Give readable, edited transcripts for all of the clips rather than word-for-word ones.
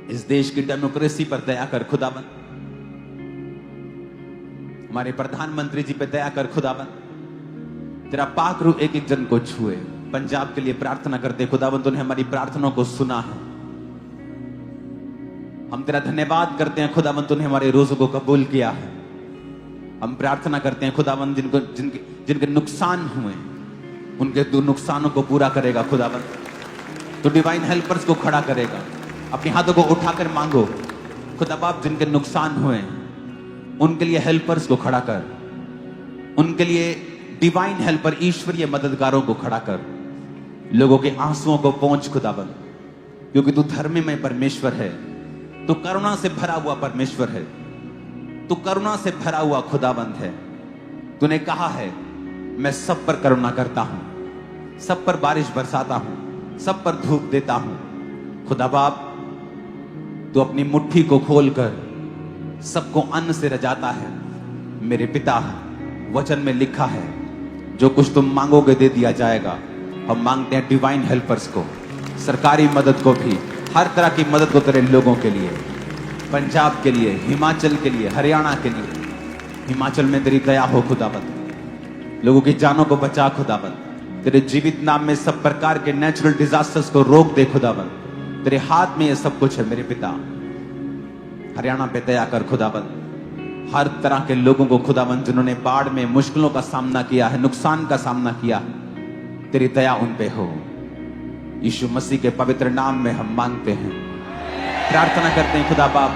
इस देश की डेमोक्रेसी पर दया कर खुदावन, हमारे प्रधानमंत्री जी पे दया कर खुदावन, तेरा पाक रूह एक एक जन को छुए। पंजाब के लिए प्रार्थना करते खुदावन, तूने हमारी प्रार्थनाओं को सुना है। हम तेरा धन्यवाद करते हैं खुदावन, तूने हमारे रोजों को कबूल किया है। हम प्रार्थना करते हैं खुदावन, जिनके नुकसान हुए उनके तू नुकसानों को पूरा करेगा खुदावन। तो डिवाइन हेल्पर्स को खड़ा करेगा। अपने हाथों को उठाकर मांगो खुदा बाप, जिनके नुकसान हुए उनके लिए हेल्पर्स को खड़ा कर, उनके लिए डिवाइन हेल्पर ईश्वरीय मददगारों को खड़ा कर। लोगों के आंसुओं को पहुंच खुदावन, क्योंकि तू धर्ममय परमेश्वर है, तू करुणा से भरा हुआ परमेश्वर है, तू करुणा से भरा हुआ खुदाबंद है। तूने कहा है मैं सब पर करुणा करता हूं, सब पर बारिश बरसाता हूं, सब पर धूप देता हूं। खुदा बाप, तू अपनी मुट्ठी को खोलकर सबको अन्न से रजाता है। मेरे पिता, वचन में लिखा है जो कुछ तुम मांगोगे दे दिया जाएगा। हम मांगते हैं डिवाइन हेल्पर्स को, सरकारी मदद को भी, हर तरह की मदद को तेरे लोगों के लिए, पंजाब के लिए, हिमाचल के लिए, हरियाणा के लिए। हिमाचल में तेरी दया हो खुदावंद, लोगों की जानों को बचा खुदावंद। तेरे जीवित नाम में सब प्रकार के नेचुरल डिजास्टर्स को रोक दे खुदावंद। तेरे हाथ में ये सब कुछ है मेरे पिता। हरियाणा पे दया कर खुदावंद, हर तरह के लोगों को खुदावंद, जिन्होंने बाढ़ में मुश्किलों का सामना किया है, नुकसान का सामना किया है, तेरी दया उन पे हो। यीशु मसीह के पवित्र नाम में हम मांगते हैं, प्रार्थना करते हैं खुदा बाप।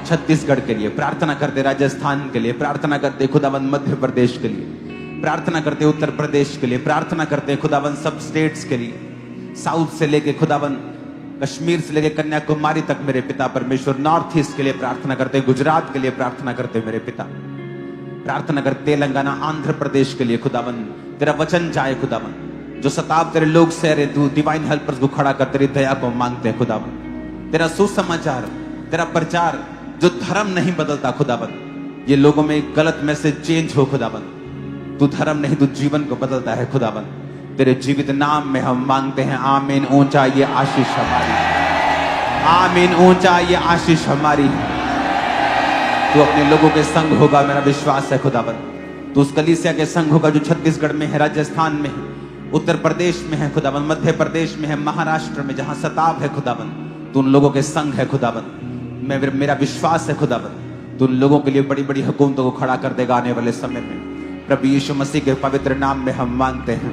छत्तीसगढ़ के लिए प्रार्थना करते, राजस्थान के लिए प्रार्थना करते खुदावंद, मध्य प्रदेश के लिए प्रार्थना करते, उत्तर प्रदेश के लिए प्रार्थना करते खुदावंद, सब स्टेट्स के लिए, साउथ से लेके खुदावंद कश्मीर से लेके कन्याकुमारी तक मेरे पिता परमेश्वर, नॉर्थ ईस्ट के लिए प्रार्थना करते, गुजरात के लिए प्रार्थना करते मेरे पिता। प्रार्थना करते तेलंगाना, आंध्र प्रदेश के लिए खुदावंद, तेरा वचन जाए खुदावंद। जो सताब तेरे लोग से रहे, तू डिवाइन हेल्पर्स को खड़ा कर तेरी दया को मांगते हैं खुदावंद। तेरा सुसमाचार, तेरा प्रचार जो धर्म नहीं बदलता खुदावंद, ये लोगों में एक गलत मैसेज चेंज हो खुदावंद। तू धर्म नहीं, तू जीवन को बदलता है खुदावंद। तेरे जीवित नाम में हम मांगते हैं, आमीन। ऊंचा ये आशीष हमारी, आमीन। ऊंचा ये आशीष हमारी। तू अपने लोगों के संग होगा, मेरा विश्वास है खुदावंद। तू उस कलीसिया के संग होगा जो छत्तीसगढ़ में है, राजस्थान में है, उत्तर प्रदेश में है खुदावंद, मध्य प्रदेश में है, महाराष्ट्र में जहां सताब है खुदावंद, तू उन लोगों के संग है खुदावंद। मेरा विश्वास है खुदावंद, तू उन लोगों के लिए बड़ी बड़ी हुकूमतों को खड़ा कर देगा आने वाले समय में। प्रभु यीशु मसीह के पवित्र नाम में हम मांगते हैं,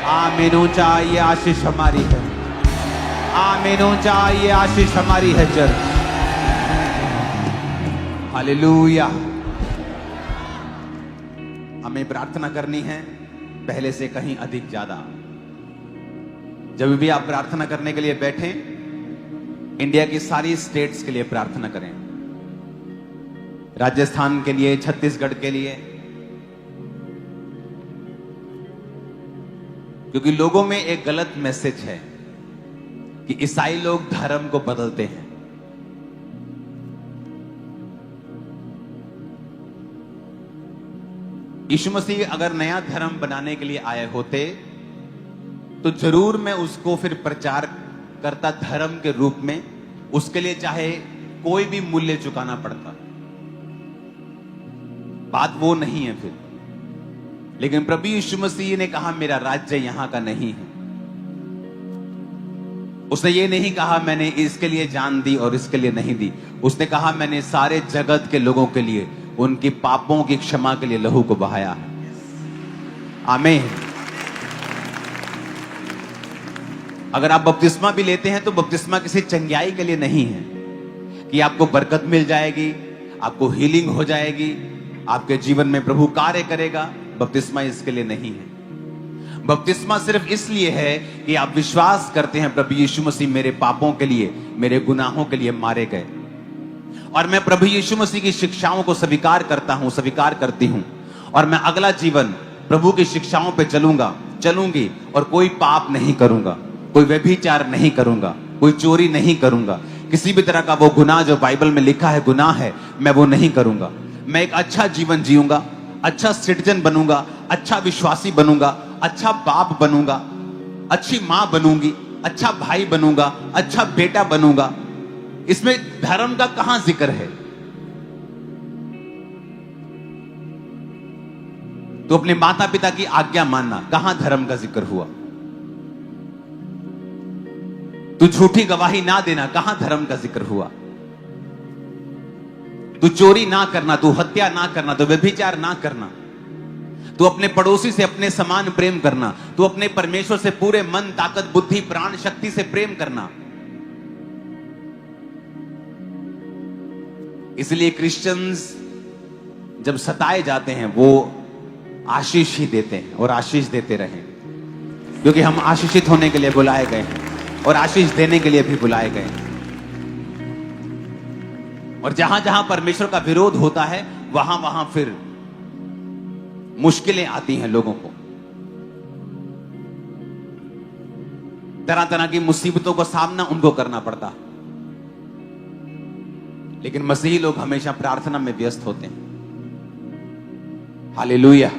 आमीन। ऊंचा ये आशीष हमारी है, आमीन। ऊंचा ये आशीष हमारी है चर्च। हालेलुया। हमें प्रार्थना करनी है पहले से कहीं अधिक ज्यादा। जब भी आप प्रार्थना करने के लिए बैठें, इंडिया की सारी स्टेट्स के लिए प्रार्थना करें, राजस्थान के लिए, छत्तीसगढ़ के लिए, क्योंकि लोगों में एक गलत मैसेज है कि ईसाई लोग धर्म को बदलते हैं। यीशु मसीह अगर नया धर्म बनाने के लिए आए होते तो जरूर मैं उसको फिर प्रचार करता धर्म के रूप में, उसके लिए चाहे कोई भी मूल्य चुकाना पड़ता। बात वो नहीं है फिर। लेकिन प्रभु यीशु मसीह ने कहा मेरा राज्य यहां का नहीं है। उसने ये नहीं कहा मैंने इसके लिए जान दी और इसके लिए नहीं दी। उसने कहा मैंने सारे जगत के लोगों के लिए, उनकी पापों की क्षमा के लिए लहू को बहाया है। आमीन। अगर आप बपतिस्मा भी लेते हैं तो बपतिस्मा किसी चंगियाई के लिए नहीं है कि आपको बरकत मिल जाएगी, आपको हीलिंग हो जाएगी, आपके जीवन में प्रभु कार्य करेगा। बपतिस्मा इसके लिए नहीं है। बपतिस्मा सिर्फ इसलिए है कि आप विश्वास करते हैं प्रभु यीशु मसीह मेरे पापों के लिए, मेरे गुनाहों के लिए मारे गए, और मैं प्रभु यीशु मसीह की शिक्षाओं को स्वीकार करता हूं, स्वीकार करती हूं, और मैं अगला जीवन प्रभु की शिक्षाओं पे चलूंगी और कोई पाप नहीं करूंगा, कोई व्यभिचार नहीं करूंगा, कोई चोरी नहीं करूंगा, किसी भी तरह का वो गुनाह जो बाइबल में लिखा है गुनाह है, मैं वो नहीं करूंगा। मैं एक अच्छा जीवन जीऊंगा, अच्छा सिटीजन बनूंगा, अच्छा विश्वासी बनूंगा, अच्छा बाप बनूंगा, अच्छी मां बनूंगी, अच्छा भाई बनूंगा, अच्छा बेटा बनूंगा। इसमें धर्म का कहां जिक्र है? तो अपने माता पिता की आज्ञा मानना, कहां धर्म का जिक्र हुआ? तू झूठी गवाही ना देना, कहां धर्म का जिक्र हुआ? तू चोरी ना करना, तू हत्या ना करना, तू व्यभिचार ना करना, तू अपने पड़ोसी से अपने समान प्रेम करना, तू अपने परमेश्वर से पूरे मन, ताकत, बुद्धि, प्राण, शक्ति से प्रेम करना। इसलिए क्रिश्चियंस जब सताए जाते हैं वो आशीष ही देते हैं और आशीष देते रहें, क्योंकि हम आशीषित होने के लिए बुलाए गए हैं और आशीष देने के लिए भी बुलाए गए हैं। और जहां जहां परमेश्वर का विरोध होता है वहां वहां फिर मुश्किलें आती हैं लोगों को, तरह तरह की मुसीबतों का सामना उनको करना पड़ता। लेकिन मसीही लोग हमेशा प्रार्थना में व्यस्त होते हैं। हालेलुया।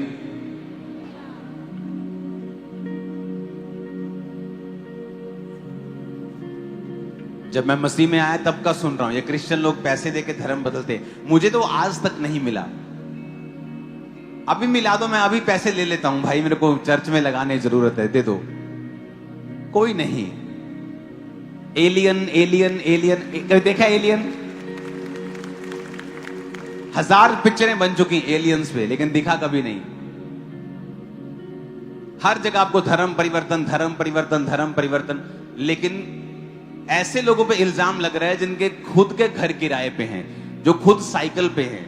जब मैं मसीह में आया तब का सुन रहा हूं, ये क्रिश्चियन लोग पैसे देके धर्म बदलते। मुझे तो आज तक नहीं मिला। अभी मिला दो, मैं अभी पैसे ले लेता हूं, भाई मेरे को चर्च में लगाने की जरूरत है, दे दो। कोई नहीं। एलियन एलियन एलियन, कभी देखा एलियन? 1000 पिक्चरें बन चुकी एलियंस पे, लेकिन दिखा कभी नहीं। हर जगह आपको धर्म परिवर्तन, धर्म परिवर्तन, धर्म परिवर्तन। लेकिन ऐसे लोगों पे इल्जाम लग रहा है जिनके खुद के घर किराए पे हैं, जो खुद साइकिल पे हैं,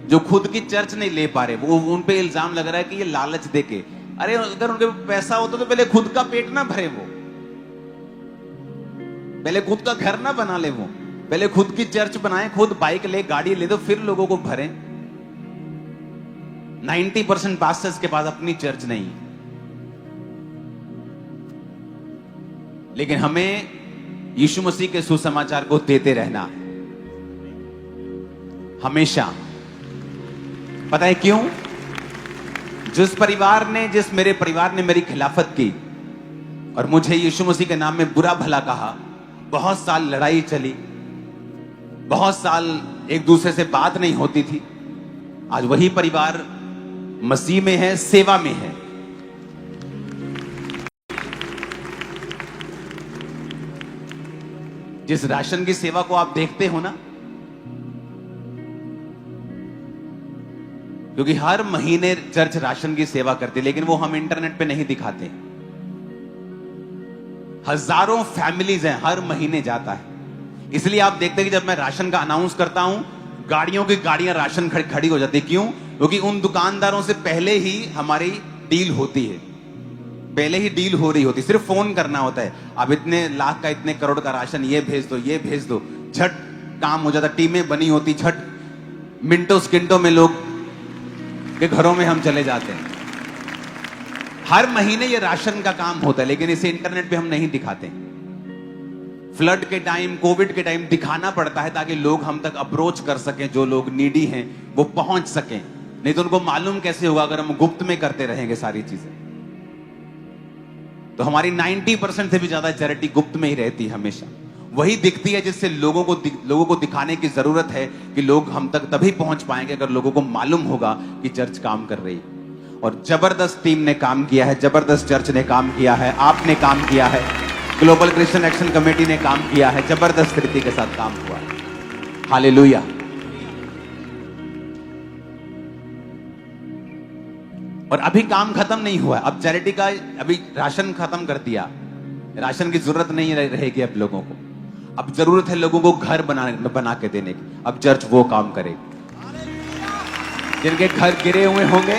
जो खुद की चर्च नहीं ले पा रहे, वो उन पे इल्जाम लग रहा है कि ये लालच देके। अरे अगर उनके पैसा होता तो पहले खुद का पेट ना भरे, वो पहले खुद का घर ना बना ले, वो पहले खुद की चर्च बनाए, खुद बाइक ले, गाड़ी ले, तो फिर लोगों को भरें। 90% पास्टर्स के पास अपनी चर्च नहीं, लेकिन हमें यीशु मसीह के सुसमाचार को देते रहना है हमेशा। पता है क्यों? मेरे परिवार ने मेरी खिलाफत की और मुझे यीशु मसीह के नाम में बुरा भला कहा, बहुत साल लड़ाई चली, बहुत साल एक दूसरे से बात नहीं होती थी। आज वही परिवार मसीह में है, सेवा में है। जिस राशन की सेवा को आप देखते हो ना, क्योंकि हर महीने चर्च राशन की सेवा करती है, लेकिन वो हम इंटरनेट पे नहीं दिखाते। हजारों फैमिलीज हैं, हर महीने जाता है। इसलिए आप देखते हैं कि जब मैं राशन का अनाउंस करता हूं, गाड़ियों की गाड़ियां राशन खड़ी हो जाती है। क्यों? क्योंकि उन दुकानदारों से पहले ही हमारी डील होती है, पहले ही डील हो रही होती, सिर्फ फोन करना होता है। अब इतने लाख का, इतने करोड़ का राशन, ये भेज दो, ये भेज दो, झट काम हो जाता। टीमें बनी होती, झट मिनटों सेकंडों में लोग के घरों में हम चले जाते हैं। हर महीने ये राशन का काम होता है, लेकिन इसे इंटरनेट पे हम नहीं दिखाते। फ्लड के टाइम, कोविड के टाइम दिखाना पड़ता है ताकि लोग हम तक अप्रोच कर सकें, जो लोग नीडी हैं वो पहुंच सकें। नहीं तो उनको मालूम कैसे होगा अगर हम गुप्त में करते रहेंगे सारी चीजें। तो हमारी 90% से भी ज्यादा चैरिटी गुप्त में ही रहती है, हमेशा वही दिखती है जिससे लोगों को दिखाने की जरूरत है कि लोग हम तक तभी पहुंच पाएंगे अगर लोगों को मालूम होगा कि चर्च काम कर रही है। और जबरदस्त टीम ने काम किया है, जबरदस्त चर्च ने काम किया है, आपने काम किया है, ग्लोबल क्रिश्चियन एक्शन कमेटी ने काम किया है, जबरदस्त रीति के साथ काम हुआ है। हालेलुया। और अभी काम खत्म नहीं हुआ है। अब चैरिटी का अभी राशन खत्म कर दिया, राशन की जरूरत नहीं रहेगी अब लोगों को। अब जरूरत है लोगों को घर बना के देने की। अब चर्च वो काम करेगी। जिनके घर गिरे हुए होंगे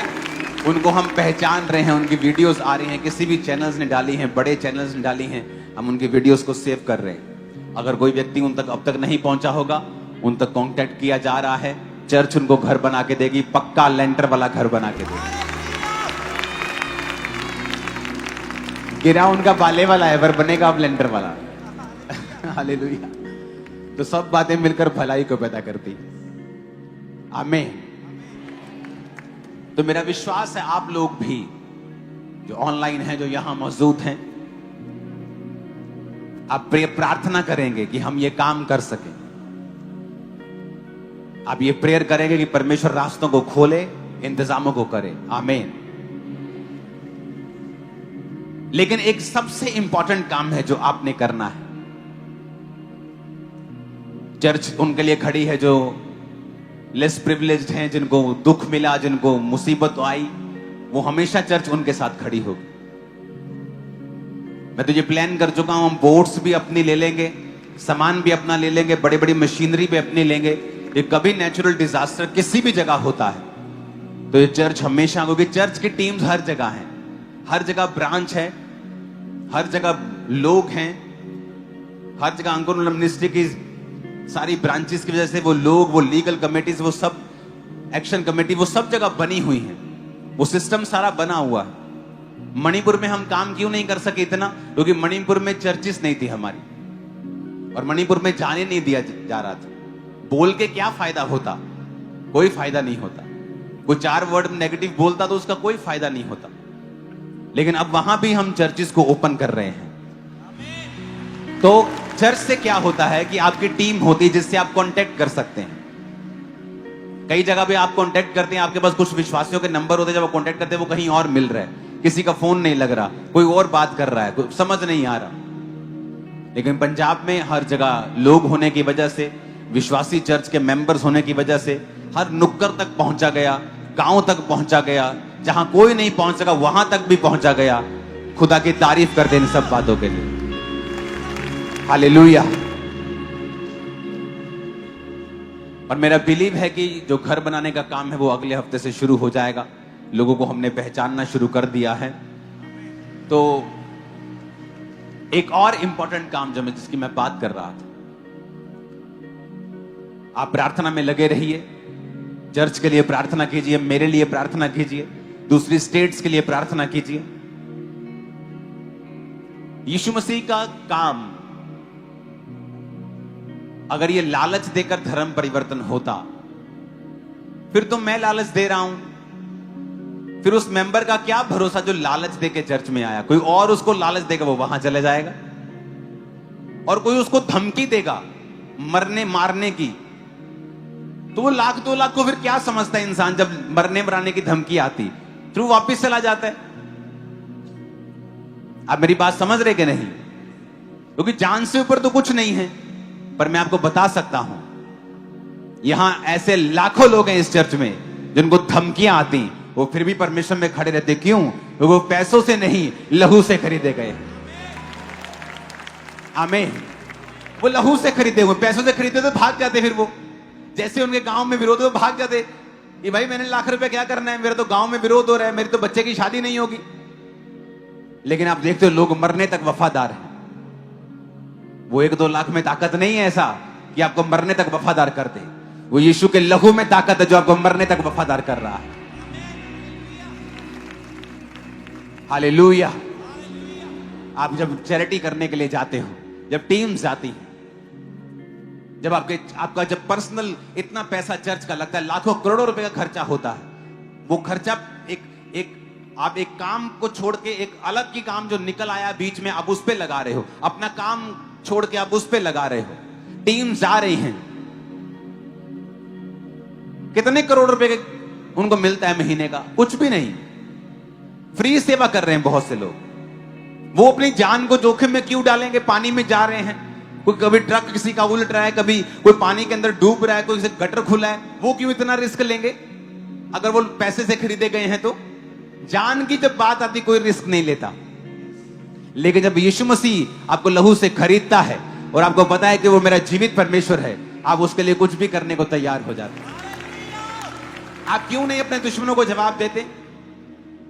उनको हम पहचान रहे हैं, उनकी वीडियोस आ रही हैं, किसी भी चैनल्स ने डाली हैं, बड़े चैनल्स ने डाली हैं, हम उनकी वीडियोस को सेव कर रहे हैं। अगर कोई व्यक्ति उन तक अब तक नहीं पहुंचा होगा, उन तक कांटेक्ट किया जा रहा है। चर्च उनको घर बना के देगी, पक्का लेंटर वाला घर बना के देगी। गिरा उनका बाले वाला है, पर बनेगा अब लेंटर वाला। हालेलुया। तो सब बातें मिलकर भलाई को पैदा करती। आमीन। तो मेरा विश्वास है आप लोग भी जो ऑनलाइन हैं, जो यहां मौजूद हैं, आप प्रार्थना करेंगे कि हम ये काम कर सकें। आप ये प्रेयर करेंगे कि परमेश्वर रास्तों को खोले, इंतजामों को करे। आमीन। लेकिन एक सबसे इंपॉर्टेंट काम है जो आपने करना है। चर्च उनके लिए खड़ी है जो लेस प्रिविलेज्ड हैं, जिनको दुख मिला, जिनको मुसीबत आई, वो हमेशा चर्च उनके साथ खड़ी होगी। मैं तो ये प्लान कर चुका हूं, हम बोट्स भी अपनी ले लेंगे, सामान भी अपना ले लेंगे, बड़ी बड़ी मशीनरी भी अपनी लेंगे। ये कभी नेचुरल डिजास्टर किसी भी जगह होता है तो ये चर्च हमेशा, क्योंकि चर्च की टीम्स हर जगह हैं, हर जगह ब्रांच है, हर जगह लोग हैं, हर जगह अंकुर मिनिस्ट्री की सारी ब्रांचेस की वजह से वो लोग, वो लीगल कमेटीज, वो सब एक्शन कमेटी, वो सब जगह बनी हुई है, वो सिस्टम सारा बना हुआ है। मणिपुर में हम काम क्यों नहीं कर सके इतना? क्योंकि मणिपुर में चर्चिस नहीं थी हमारी, और मणिपुर में जाने नहीं दिया जा रहा था। बोल के क्या फायदा होता? कोई फायदा नहीं होता। कोई 4 वर्ड नेगेटिव बोलता तो उसका कोई फायदा नहीं होता। लेकिन अब वहां भी हम चर्चिस को ओपन कर रहे हैं। तो चर्च से क्या होता है कि आपकी टीम होती है जिससे आप कांटेक्ट कर सकते हैं। कई जगह पे आप कांटेक्ट करते हैं, आपके पास कुछ विश्वासियों के नंबर होते हैं, जब आप कांटेक्ट करते हैं वो कहीं और मिल रहा है, किसी का फोन नहीं लग रहा, कोई और बात कर रहा है, कोई समझ नहीं आ रहा। लेकिन पंजाब में हर जगह लोग होने की वजह से, विश्वासी चर्च के मेंबर्स होने की वजह से हर नुक्कड़ तक पहुंचा गया, गांव तक पहुंचा गया, जहां कोई नहीं पहुंच सका वहां तक भी पहुंचा गया। खुदा की तारीफ करते इन सब बातों के लिए। हालेलुया। और मेरा बिलीव है कि जो घर बनाने का काम है वो अगले हफ्ते से शुरू हो जाएगा। लोगों को हमने पहचानना शुरू कर दिया है। तो एक और इंपॉर्टेंट काम जो मैं जिसकी मैं बात कर रहा था, आप प्रार्थना में लगे रहिए, चर्च के लिए प्रार्थना कीजिए, मेरे लिए प्रार्थना कीजिए, दूसरी स्टेट्स के लिए प्रार्थना कीजिए। यीशु मसीह का काम अगर ये लालच देकर धर्म परिवर्तन होता, फिर तो मैं लालच दे रहा हूं, फिर उस मेंबर का क्या भरोसा जो लालच देके चर्च में आया? कोई और उसको लालच देगा, वो वहां चले जाएगा। और कोई उसको धमकी देगा मरने मारने की, तो वो 1,00,000 2 लाख को फिर क्या समझता है इंसान? जब मरने मराने की धमकी आती फिर वो वापिस चला जाता है। आप मेरी बात समझ रहे कि नहीं? क्योंकि जान से ऊपर तो कुछ नहीं है। पर मैं आपको बता सकता हूं, यहां ऐसे लाखों लोग हैं इस चर्च में जिनको धमकियां आती, वो फिर भी परमेश्वर में खड़े रहते। क्यों? क्योंकि वो पैसों से नहीं, लहू से खरीदे गए। आमीन। वो लहू से खरीदे हुए, पैसों से खरीदे तो भाग जाते। फिर वो जैसे उनके गांव में विरोध हो भाग जाते कि भाई मैंने लाख रुपए क्या करना है, मेरे तो गांव में विरोध हो रहा है, मेरी तो बच्चे की शादी नहीं होगी। लेकिन आप देखते हो लोग मरने तक वफादार हैं। वो 1-2 लाख में ताकत नहीं है ऐसा कि आपको मरने तक वफादार कर दे। वो यीशु के लहू में ताकत है जो आपको मरने तक वफादार कर रहा है। हालेलुया। आप जब चैरिटी करने के लिए जाते हो, जब टीम्स जाती है, जब आपका जब पर्सनल इतना पैसा चर्च का लगता है, लाखों करोड़ों रुपए का खर्चा होता है, वो खर्चा आप एक काम को छोड़ के एक अलग की काम जो निकल आया बीच में, आप उस पे लगा रहे हो। अपना काम छोड़ के आप उस पे लगा रहे हो। टीम जा रही हैं, कितने करोड़ रुपए के उनको मिलता है महीने का? कुछ भी नहीं। फ्री सेवा कर रहे हैं बहुत से लोग। वो अपनी जान को जोखिम में क्यों डालेंगे? पानी में जा रहे हैं, कोई कभी ट्रक किसी का उलट रहा है, कभी कोई पानी के अंदर डूब रहा है, कोई गटर खुला है, वो क्यों इतना रिस्क लेंगे? अगर वो पैसे से खरीदे गए हैं तो जान की जब बात आती कोई रिस्क नहीं लेता। लेकिन जब यीशु मसीह आपको लहू से खरीदता है और आपको पता है कि वो मेरा जीवित परमेश्वर है, आप उसके लिए कुछ भी करने को तैयार हो जाते हैं। आप क्यों नहीं अपने दुश्मनों को जवाब देते?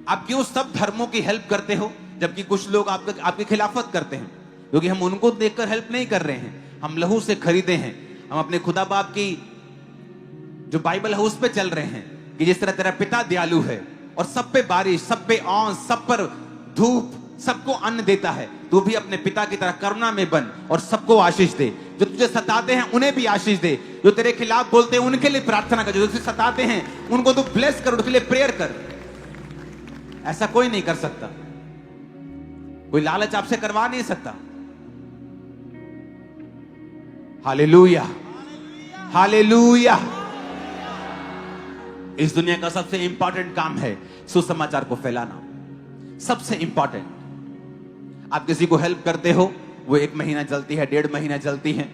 आप क्यों सब धर्मों की हेल्प करते हो जबकि कुछ लोग आपकी खिलाफत करते हैं? क्योंकि हम उनको देखकर हेल्प नहीं कर रहे हैं, हम लहू से खरीदे हैं। हम अपने खुदा बाप की जो बाइबल है उस पे चल रहे हैं कि जिस तरह तेरा पिता दयालु है और सब पे बारिश, सब पे औंस, सब पर धूप, सबको अन्न देता है, तू भी अपने पिता की तरह करुणा में बन और सबको आशीष दे। जो तुझे सताते हैं उन्हें भी आशीष दे, जो तेरे खिलाफ बोलते हैं उनके लिए प्रार्थना कर, जो तुझे सताते हैं उनको तू ब्लेस कर, उनके लिए प्रेयर कर। ऐसा कोई नहीं कर सकता, कोई लालच आपसे करवा नहीं सकता। Hallelujah, hallelujah. इस दुनिया का सबसे इंपॉर्टेंट काम है सुसमाचार को फैलाना, सबसे इंपॉर्टेंट। आप किसी को हेल्प करते हो, वो 1 महीना चलती है, 1.5 महीना चलती है।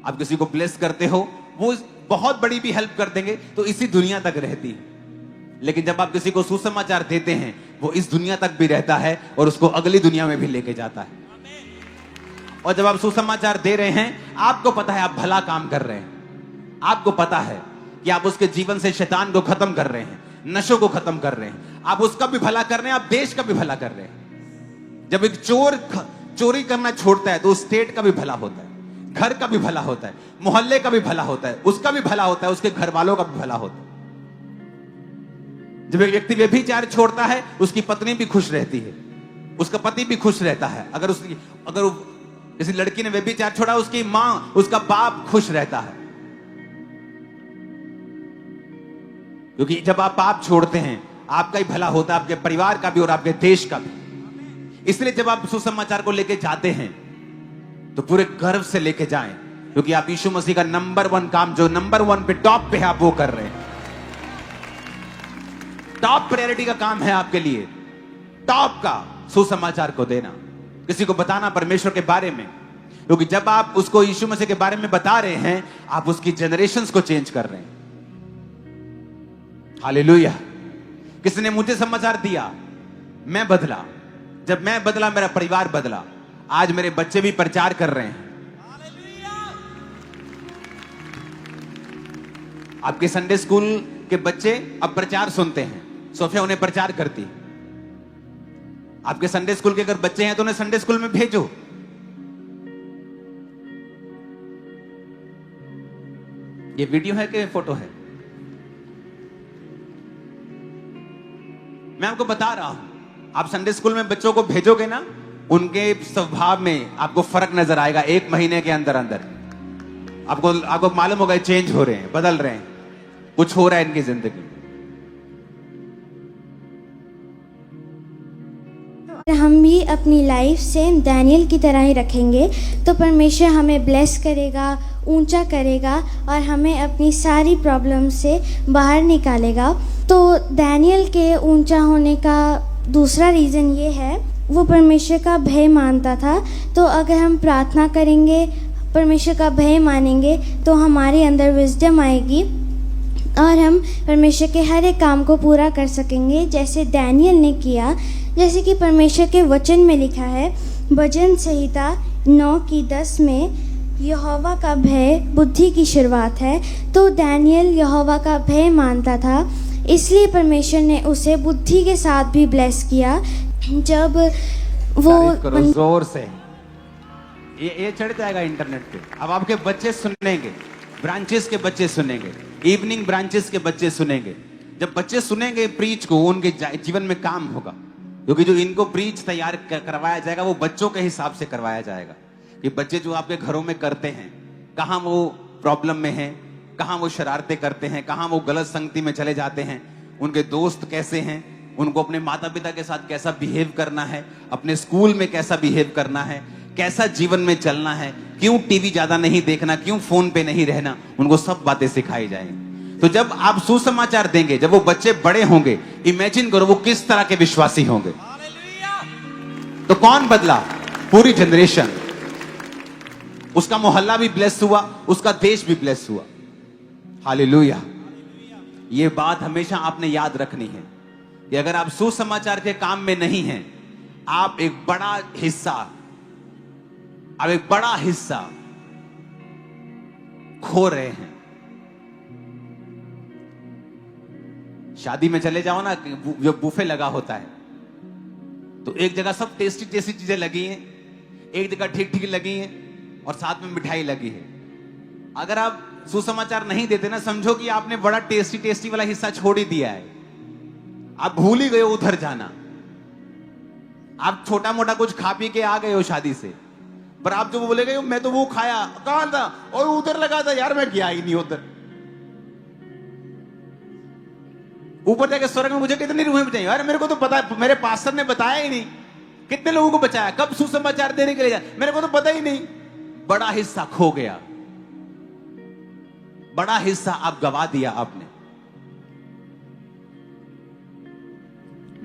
आप किसी को ब्लेस करते हो, वो बहुत बड़ी भी हेल्प कर देंगे तो इसी दुनिया तक रहती है। लेकिन जब आप किसी को सुसमाचार देते हैं, वो इस दुनिया तक भी रहता है और उसको अगली दुनिया में भी लेके जाता है। और जब आप सुसमाचार दे रहे हैं, आपको पता है आप भला काम कर रहे हैं, आपको पता है कि आप उसके जीवन से शैतान को खत्म कर रहे हैं, नशों को खत्म कर रहे हैं, आप उसका भी भला कर रहे हैं, आप देश का भी भला कर रहे हैं। जब एक चोर चोरी करना छोड़ता है तो उस स्टेट का भी भला होता है, घर का भी भला होता है, मोहल्ले का भी भला होता है, उसका भी भला होता है, उसके घर वालों का भी भला होता है। जब एक व्यक्ति व्यभिचार छोड़ता है, उसकी पत्नी भी खुश रहती है, उसका पति भी खुश रहता है। अगर किसी लड़की ने व्यभिचार छोड़ा, उसकी मां, उसका बाप खुश रहता है। क्योंकि जब आप पाप छोड़ते हैं, आपका ही भला होता है, आपके परिवार का भी और आपके देश का भी। इसलिए जब आप सुसमाचार को लेके जाते हैं तो पूरे गर्व से लेके जाएं, क्योंकि आप यीशु मसीह का नंबर 1 काम, जो नंबर 1 पे, टॉप पे आप वो कर रहे हैं। टॉप प्रायोरिटी का काम है आपके लिए, टॉप का सुसमाचार को देना, किसी को बताना परमेश्वर के बारे में। क्योंकि जब आप उसको यीशु मसीह के बारे में बता रहे हैं, आप उसकी जनरेशंस को चेंज कर रहे हैं। हालेलुया। किसी ने मुझे समाचार दिया, मैं बदला। जब मैं बदला, मेरा परिवार बदला। आज मेरे बच्चे भी प्रचार कर रहे हैं। आपके संडे स्कूल के बच्चे अब प्रचार सुनते हैं, सोफिया उन्हें प्रचार करती। आपके संडे स्कूल के अगर बच्चे हैं तो उन्हें संडे स्कूल में भेजो। ये वीडियो है कि फोटो है? मैं आपको बता रहा हूं, आप संडे स्कूल में बच्चों को भेजोगे ना, उनके स्वभाव में आपको फर्क नजर आएगा। 1 महीने के अंदर अंदर आपको मालूम होगा चेंज हो रहे हैं, बदल रहे हैं, कुछ हो रहा है इनकी जिंदगी में। हम भी अपनी लाइफ सेम डैनियल की तरह ही रखेंगे तो परमेश्वर हमें ब्लेस करेगा, ऊंचा करेगा और हमें अपनी सारी प्रॉब्लम से बाहर निकालेगा। तो डैनियल के ऊंचा होने का दूसरा रीज़न ये है, वो परमेश्वर का भय मानता था। तो अगर हम प्रार्थना करेंगे, परमेश्वर का भय मानेंगे, तो हमारे अंदर विजडम आएगी और हम परमेश्वर के हर एक काम को पूरा कर सकेंगे, जैसे डैनियल ने किया। जैसे कि परमेश्वर के वचन में लिखा है, भजन संहिता 9:10 में, यहोवा का भय बुद्धि की शुरुआत है। तो डैनियल यहोवा का भय मानता था, इसलिए परमेश्वर ने उसे बुद्धि के साथ भी ब्लेस किया। जब वो जोर से ये चढ़ जाएगा इंटरनेट पे। अब आपके बच्चे सुनेंगे, ब्रांचेस के बच्चे सुनेंगे, इवनिंग ब्रांचेस के बच्चे सुनेंगे। जब बच्चे सुनेंगे प्रीच को, उनके जीवन में काम होगा। क्योंकि जो इनको प्रीच तैयार करवाया जाएगा, वो बच्चों के हिसाब से करवाया जाएगा कि बच्चे जो आपके घरों में करते हैं, कहाँ वो प्रॉब्लम में हैं, कहाँ वो शरारतें करते हैं, कहाँ वो गलत संगति में चले जाते हैं, उनके दोस्त कैसे हैं, उनको अपने माता पिता के साथ कैसा बिहेव करना है, अपने स्कूल में कैसा बिहेव करना है, कैसा जीवन में चलना है, क्यों टीवी ज्यादा नहीं देखना, क्यों फोन पे नहीं रहना, उनको सब बातें सिखाई जाएंगी। तो जब आप सुसमाचार देंगे, जब वो बच्चे बड़े होंगे, इमेजिन करो वो किस तरह के विश्वासी होंगे। तो कौन बदला? पूरी जनरेशन। उसका मोहल्ला भी ब्लेस हुआ, उसका देश भी ब्लेस हुआ। हालेलुया। ये बात हमेशा आपने याद रखनी है कि अगर आप सुसमाचार के काम में नहीं हैं, आप एक बड़ा हिस्सा खो रहे हैं। शादी में चले जाओ ना, जो बुफे लगा होता है, तो एक जगह सब टेस्टी टेस्टी चीजें लगी हैं, एक जगह ठीक ठीक लगी हैं और साथ में मिठाई लगी है। अगर आप सुसमाचार नहीं देते ना, समझो कि आपने बड़ा टेस्टी टेस्टी वाला हिस्सा छोड़ ही दिया है। आप भूल ही गए हो उधर जाना। आप छोटा मोटा कुछ खा पी के आ गए हो शादी से, पर आप जो बोलेगे मैं तो वो खाया, कहां था, और उधर लगा था यार, मैं गया ही नहीं उधर। ऊपर जाके स्वर्ग में मुझे कितनी रूहें बचाई, अरे मेरे को तो पता है, मेरे पास्टर ने बताया ही नहीं। कितने लोगों को बचाया, कब सुसमाचार देने के लिए जाए, मेरे को तो पता ही नहीं। बड़ा हिस्सा खो गया, बड़ा हिस्सा आप गवा दिया आपने।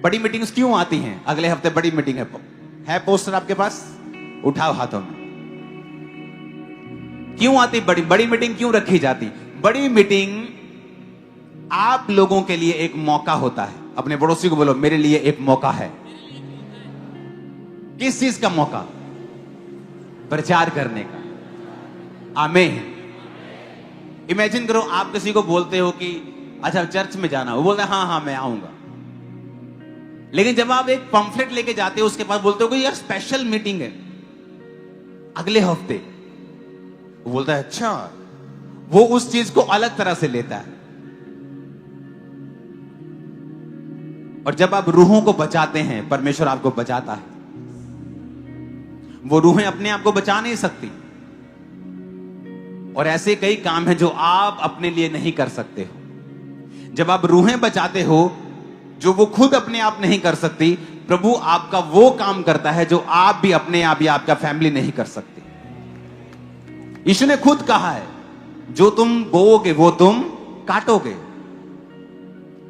बड़ी मीटिंग्स क्यों आती हैं? अगले हफ्ते बड़ी मीटिंग है पोस्टर आपके पास? उठाओ हाथों में। क्यों आती बड़ी बड़ी मीटिंग क्यों रखी जाती? बड़ी मीटिंग आप लोगों के लिए एक मौका होता है। अपने पड़ोसी को बोलो, मेरे लिए एक मौका है। किस चीज का मौका? प्रचार करने का। आमीन। इमेजिन करो, आप किसी को बोलते हो कि अच्छा चर्च में जाना, वो बोलता है हाँ हाँ मैं आऊंगा। लेकिन जब आप एक पंफलेट लेके जाते हो उसके पास, बोलते हो कि यार स्पेशल मीटिंग है अगले हफ्ते, वो बोलता है अच्छा। वो उस चीज को अलग तरह से लेता है। और जब आप रूहों को बचाते हैं, परमेश्वर आपको बचाता है। वो रूहें अपने आप को बचा नहीं सकती। और ऐसे कई काम हैं जो आप अपने लिए नहीं कर सकते हो। जब आप रूहें बचाते हो जो वो खुद अपने आप नहीं कर सकती, प्रभु आपका वो काम करता है जो आप भी अपने आप या आपका फैमिली नहीं कर सकते। यीशु ने खुद कहा है, जो तुम बोओगे वो तुम काटोगे।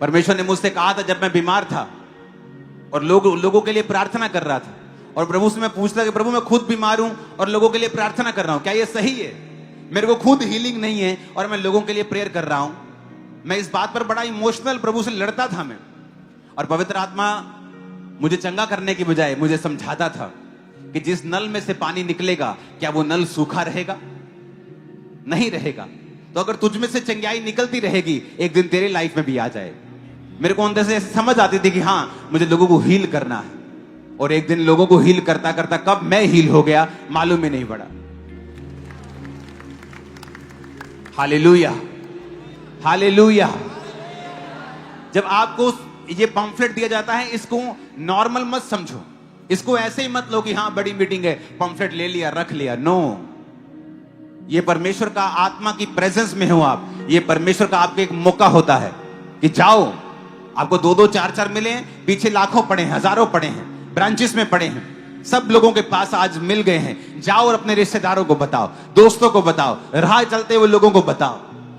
परमेश्वर ने मुझसे कहा था जब मैं बीमार था और लोगों के लिए प्रार्थना कर रहा था, और प्रभु से मैं पूछता कि प्रभु मैं खुद बीमार हूं और लोगों के लिए प्रार्थना कर रहा हूं, क्या ये सही है? मेरे को खुद हीलिंग नहीं है और मैं लोगों के लिए प्रेयर कर रहा हूं। मैं इस बात पर बड़ा इमोशनल प्रभु से लड़ता था मैं। और पवित्र आत्मा मुझे चंगा करने की बजाय मुझे समझाता था कि जिस नल में से पानी निकलेगा, क्या वो नल सूखा रहेगा? नहीं रहेगा। तो अगर तुझ में से चंगाई निकलती रहेगी, एक दिन तेरे लाइफ में भी आ जाए। मेरे को अंदर से समझ आती थी कि हाँ मुझे लोगों को हील करना है। और एक दिन लोगों को हील करता करता कब मैं हील हो गया मालूम ही नहीं पड़ा। Hallelujah, hallelujah. जब आपको ये पंफलेट दिया जाता है, इसको नॉर्मल मत समझो। इसको ऐसे ही मत लो कि हाँ बड़ी मीटिंग है, पंफलेट ले लिया रख लिया। नो, ये परमेश्वर का आत्मा की प्रेजेंस में हो आप। ये परमेश्वर का आपके एक मौका होता है कि जाओ। आपको 2-2 4-4 मिले हैं, पीछे लाखों पड़े हैं, हजारों पड़े हैं, ब्रांचेस में पड़े हैं, सब लोगों के पास आज मिल गए हैं। जाओ और अपने रिश्तेदारों को बताओ, दोस्तों को बताओ, राह चलते हुए लोगों को बताओ।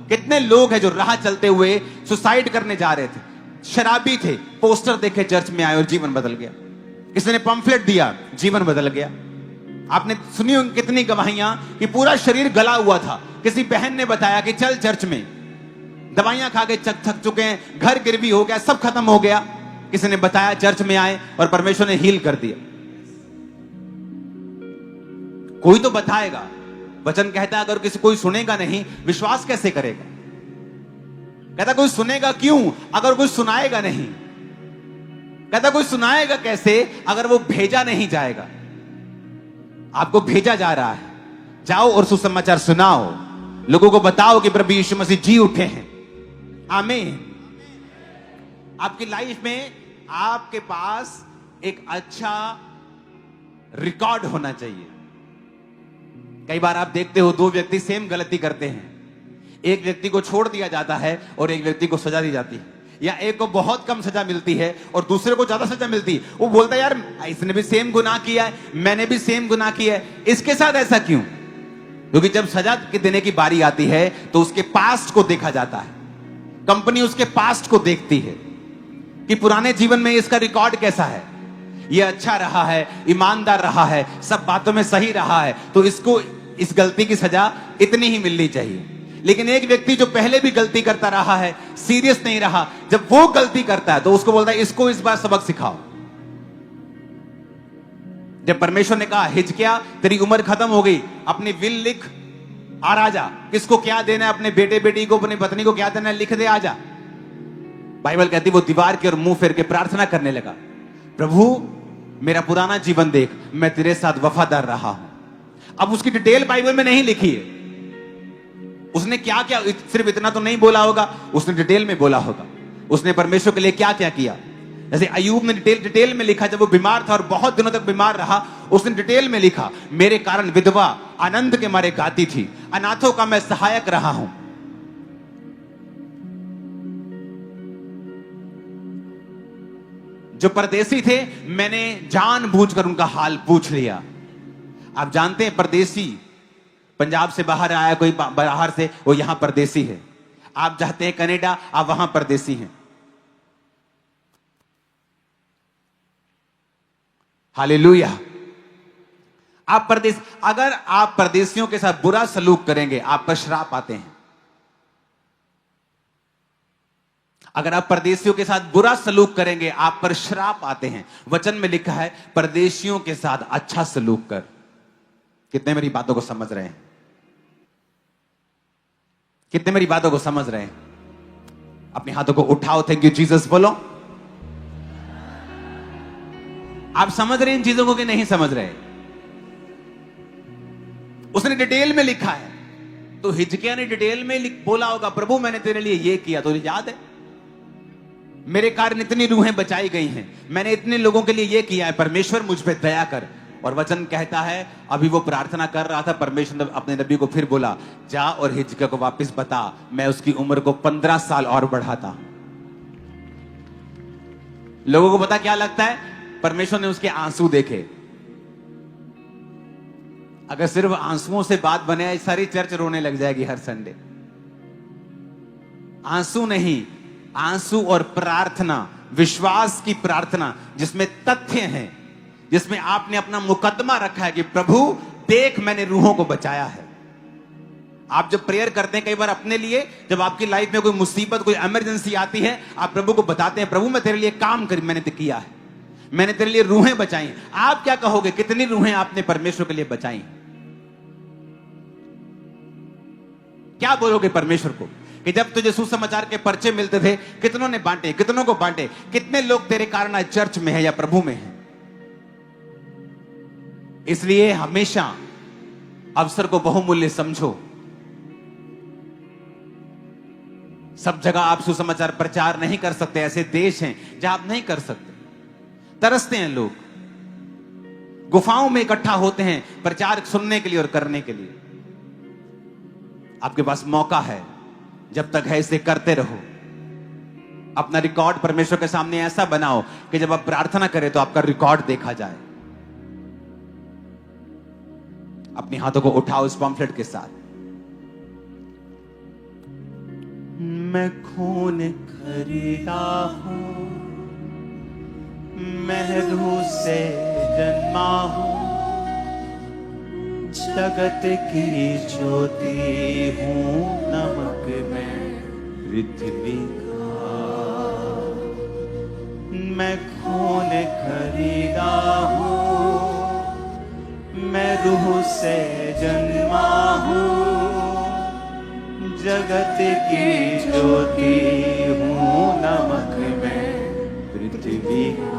कितने लोग हैं जो राह चलते हुए सुसाइड करने जा रहे थे, शराबी थे, पोस्टर देखे चर्च में आए और जीवन बदल गया। किसी ने पंफलेट दिया, जीवन बदल गया। आपने सुनी होंगी कितनी गवाहियां कि पूरा शरीर गला हुआ था, किसी बहन ने बताया कि चल चर्च में, दवाइयां खा के थक चुके हैं, घर गिरवी हो गया, सब खत्म हो गया। किसी ने बताया, चर्च में आए और परमेश्वर ने हील कर दिया। कोई तो बताएगा। वचन कहता है अगर किसी कोई सुनेगा नहीं, विश्वास कैसे करेगा? कहता कोई सुनेगा क्यों अगर कोई सुनाएगा नहीं? कहता कोई सुनाएगा कैसे अगर वो भेजा नहीं जाएगा? आपको भेजा जा रहा है, जाओ और सुसमाचार सुनाओ, लोगों को बताओ कि प्रभु यीशु मसीह जी उठे हैं। आमीन। आपकी लाइफ में आपके पास एक अच्छा रिकॉर्ड होना चाहिए। कई बार आप देखते हो 2 व्यक्ति सेम गलती करते हैं, एक व्यक्ति को छोड़ दिया जाता है और एक व्यक्ति को सजा दी जाती है, या एक को बहुत कम सजा मिलती है और दूसरे को ज्यादा सजा मिलती है। वो बोलता है यार इसने भी सेम गुनाह किया है, मैंने भी सेम गुनाह किया है, इसके साथ ऐसा क्यों? क्योंकि जब सजा देने की बारी आती है तो उसके पास्ट को देखा जाता है। कंपनी उसके पास्ट को देखती है कि पुराने जीवन में इसका रिकॉर्ड कैसा है, ये अच्छा रहा है, ईमानदार रहा है, सब बातों में सही रहा है, तो इसको इस गलती की सजा इतनी ही मिलनी चाहिए। लेकिन एक व्यक्ति जो पहले भी गलती करता रहा है, सीरियस नहीं रहा, जब वो गलती करता है तो उसको बोलता है इसको इस बार सबक सिखाओ। जब परमेश्वर ने कहा हिजकिया तेरी उम्र खत्म हो गई, अपनी विल लिख, आ राजा, किसको क्या देना है, अपने बेटे बेटी को, अपनी पत्नी को क्या देना है, लिख दे, आजा। बाइबल कहती वो दीवार की ओर मुंह फेर के प्रार्थना करने लगा, प्रभु मेरा पुराना जीवन देख, मैं तेरे साथ वफादार रहा हूं। अब उसकी डिटेल बाइबल में नहीं लिखी है, उसने क्या क्या, सिर्फ इतना तो नहीं बोला होगा, उसने डिटेल में बोला होगा उसने परमेश्वर के लिए क्या क्या किया। जैसे अय्यूब ने डिटेल में लिखा, जब वो बीमार था और बहुत दिनों तक बीमार रहा, उसने डिटेल में लिखा, मेरे कारण विधवा आनंद के मारे गाती थी, अनाथों का मैं सहायक रहा हूं। जो परदेसी थे मैंने जानबूझकर उनका हाल पूछ लिया। आप जानते हैं परदेसी, पंजाब से बाहर आया कोई, बाहर से, वो यहां परदेसी है। आप जाते हैं कनाडा, आप वहां परदेसी हैं। हालेलुया। अगर आप परदेशियों के साथ बुरा सलूक करेंगे, आप पर श्राप आते हैं। अगर आप परदेशियों के साथ बुरा सलूक करेंगे, आप पर श्राप आते हैं। वचन में लिखा है परदेशियों के साथ अच्छा सलूक कर। कितने मेरी बातों को समझ रहे हैं? कितने मेरी बातों को समझ रहे हैं? अपने हाथों को उठाओ, थैंक यू जीसस बोलो। आप समझ रहे हैं इन चीजों को कि नहीं समझ रहे? उसने डिटेल में लिखा है, तो हिजकिय्याह ने डिटेल में बोला होगा, प्रभु मैंने तेरे लिए ये किया, तो याद है मेरे कारण इतनी रूहें बचाई गई हैं, मैंने इतने लोगों के लिए ये किया है, परमेश्वर मुझ पे दया कर। और वचन कहता है अभी वो प्रार्थना कर रहा था, परमेश्वर ने अपने नबी को फिर बोला, जा और हिजकिय्याह को वापस बता मैं उसकी उम्र को 15 साल और बढ़ाता। लोगों को पता क्या लगता है? परमेश्वर ने उसके आंसू देखे। अगर सिर्फ आंसुओं से बात बने, सारी चर्च रोने लग जाएगी हर संडे। आंसू नहीं, आंसू और प्रार्थना, विश्वास की प्रार्थना जिसमें तथ्य हैं, जिसमें आपने अपना मुकदमा रखा है कि प्रभु देख मैंने रूहों को बचाया है। आप जब प्रेयर करते हैं कई बार अपने लिए, जब आपकी लाइफ में कोई मुसीबत, कोई इमरजेंसी आती है, आप प्रभु को बताते हैं, प्रभु मैं तेरे लिए काम कर, मैंने तो किया है, मैंने तेरे लिए रूहें बचाई। आप क्या कहोगे? कितनी रूहें आपने परमेश्वर के लिए बचाई? क्या बोलोगे परमेश्वर को कि जब तुझे सुसमाचार के पर्चे मिलते थे, कितनों ने बांटे, कितनों को बांटे, कितने लोग तेरे कारण आज चर्च में है या प्रभु में है? इसलिए हमेशा अवसर को बहुमूल्य समझो। सब जगह आप सुसमाचार प्रचार नहीं कर सकते। ऐसे देश हैं जहां आप नहीं कर सकते। तरसते हैं लोग, गुफाओं में इकट्ठा होते हैं प्रचार सुनने के लिए और करने के लिए। आपके पास मौका है, जब तक है इसे करते रहो। अपना रिकॉर्ड परमेश्वर के सामने ऐसा बनाओ कि जब आप प्रार्थना करें तो आपका रिकॉर्ड देखा जाए। अपने हाथों को उठाओ इस पॉम्फलेट के साथ। मैं खून खरीदा हूं, मैं रूह से जन्मा हूं, जगत की ज्योति हूं, नमक में पृथ्वी का। मैं खून खरीदा हूं, मैं रूह से जन्मा हूं, जगत की ज्योति हूं, नमक में पृथ्वी का।